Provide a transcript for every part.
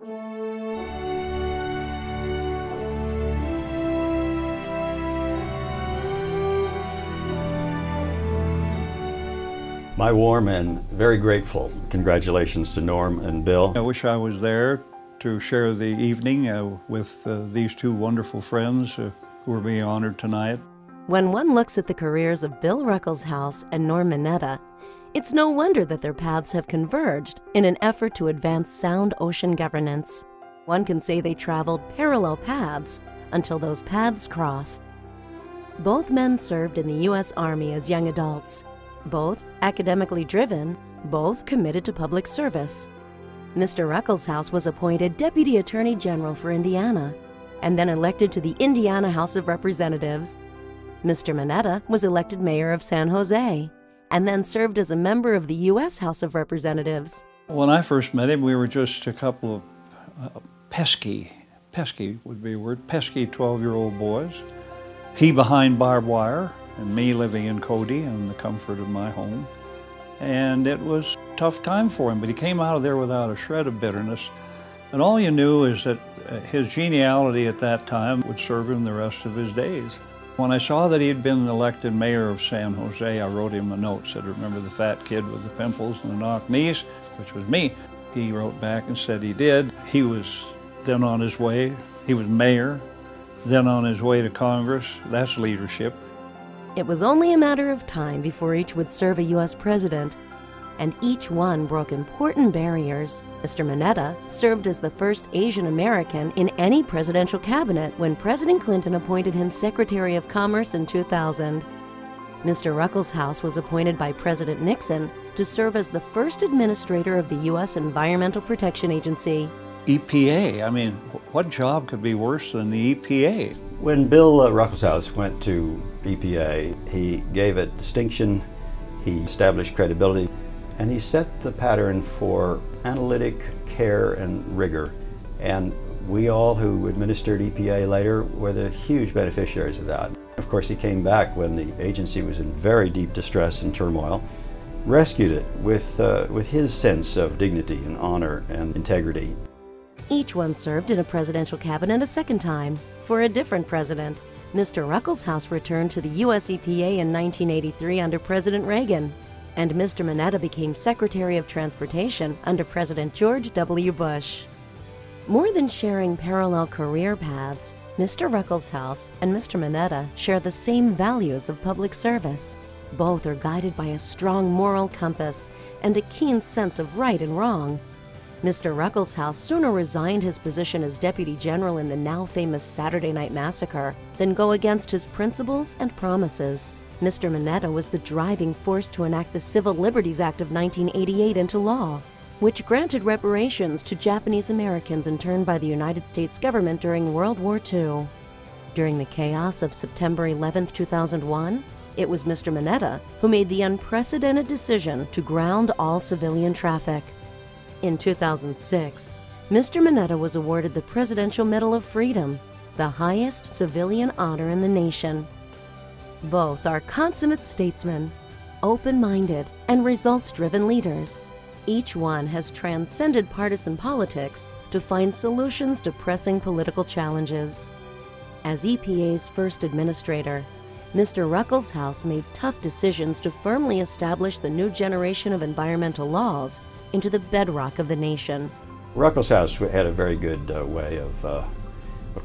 My warm and very grateful congratulations to Norm and Bill. I wish I was there to share the evening with these two wonderful friends who are being honored tonight. When one looks at the careers of Bill Ruckelshaus and Norm Mineta, it's no wonder that their paths have converged in an effort to advance sound ocean governance. One can say they traveled parallel paths until those paths crossed. Both men served in the U.S. Army as young adults. Both academically driven, both committed to public service. Mr. Ruckelshaus was appointed Deputy Attorney General for Indiana and then elected to the Indiana House of Representatives. Mr. Mineta was elected Mayor of San Jose and then served as a member of the U.S. House of Representatives. When I first met him, we were just a couple of pesky would be a word, pesky 12-year-old boys. He behind barbed wire, and me living in Cody in the comfort of my home. And it was a tough time for him, but he came out of there without a shred of bitterness. And all you knew is that his geniality at that time would serve him the rest of his days. When I saw that he had been elected mayor of San Jose, I wrote him a note, said, "Remember the fat kid with the pimples and the knock knees?" which was me. He wrote back and said he did. He was then on his way. He was mayor, then on his way to Congress. That's leadership. It was only a matter of time before each would serve a U.S. president, and each one broke important barriers. Mr. Mineta served as the first Asian American in any presidential cabinet when President Clinton appointed him Secretary of Commerce in 2000. Mr. Ruckelshaus was appointed by President Nixon to serve as the first administrator of the U.S. Environmental Protection Agency. EPA, I mean, what job could be worse than the EPA? When Bill Ruckelshaus went to EPA, he gave it distinction, he established credibility, and he set the pattern for analytic care and rigor. And we all who administered EPA later were the huge beneficiaries of that. Of course, he came back when the agency was in very deep distress and turmoil, rescued it with his sense of dignity and honor and integrity. Each one served in a presidential cabinet a second time for a different president. Mr. Ruckelshaus returned to the U.S. EPA in 1983 under President Reagan, and Mr. Mineta became Secretary of Transportation under President George W. Bush. More than sharing parallel career paths, Mr. Ruckelshaus and Mr. Mineta share the same values of public service. Both are guided by a strong moral compass and a keen sense of right and wrong. Mr. Ruckelshaus sooner resigned his position as Deputy General in the now famous Saturday Night Massacre than go against his principles and promises. Mr. Mineta was the driving force to enact the Civil Liberties Act of 1988 into law, which granted reparations to Japanese Americans interned by the United States government during World War II. During the chaos of September 11, 2001, it was Mr. Mineta who made the unprecedented decision to ground all civilian traffic. In 2006, Mr. Mineta was awarded the Presidential Medal of Freedom, the highest civilian honor in the nation. Both are consummate statesmen, open-minded and results-driven leaders. Each one has transcended partisan politics to find solutions to pressing political challenges. As EPA's first administrator, Mr. Ruckelshaus made tough decisions to firmly establish the new generation of environmental laws into the bedrock of the nation. Ruckelshaus had a very good way of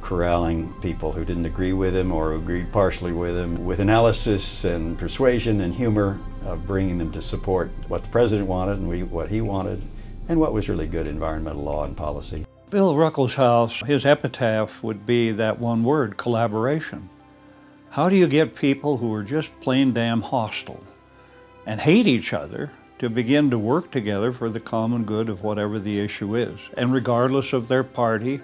corralling people who didn't agree with him or agreed partially with him, with analysis and persuasion and humor, bringing them to support what the president wanted and what he wanted, and what was really good environmental law and policy. Bill Ruckelshaus, his epitaph would be that one word, collaboration. How do you get people who are just plain damn hostile and hate each other to begin to work together for the common good of whatever the issue is? And regardless of their party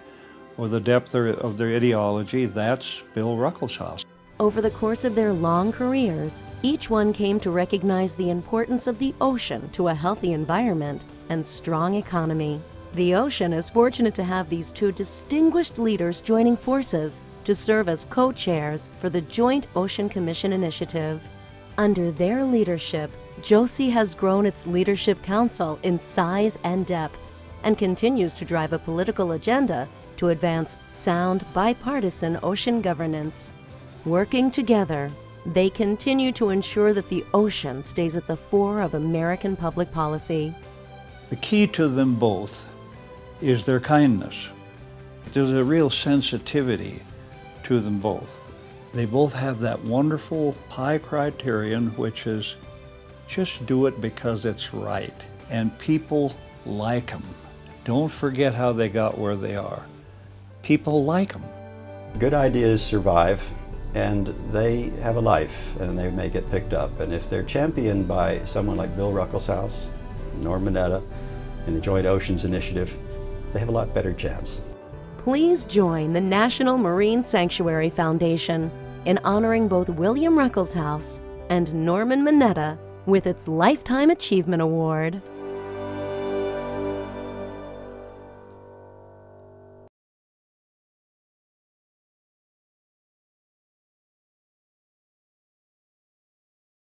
or the depth of their ideology, that's Bill Ruckelshaus. Over the course of their long careers, each one came to recognize the importance of the ocean to a healthy environment and strong economy. The ocean is fortunate to have these two distinguished leaders joining forces to serve as co-chairs for the Joint Ocean Commission Initiative. Under their leadership, JOCI has grown its Leadership Council in size and depth. and continues to drive a political agenda to advance sound bipartisan ocean governance. Working together, they continue to ensure that the ocean stays at the fore of American public policy. The key to them both is their kindness. There's a real sensitivity to them both. They both have that wonderful high criterion, which is just do it because it's right. And people like them. Don't forget how they got where they are. People like them. Good ideas survive, and they have a life, and they may get picked up. And if they're championed by someone like Bill Ruckelshaus, Norm Mineta, and the Joint Oceans Initiative, they have a lot better chance. Please join the National Marine Sanctuary Foundation in honoring both William Ruckelshaus and Norman Mineta with its Lifetime Achievement Award.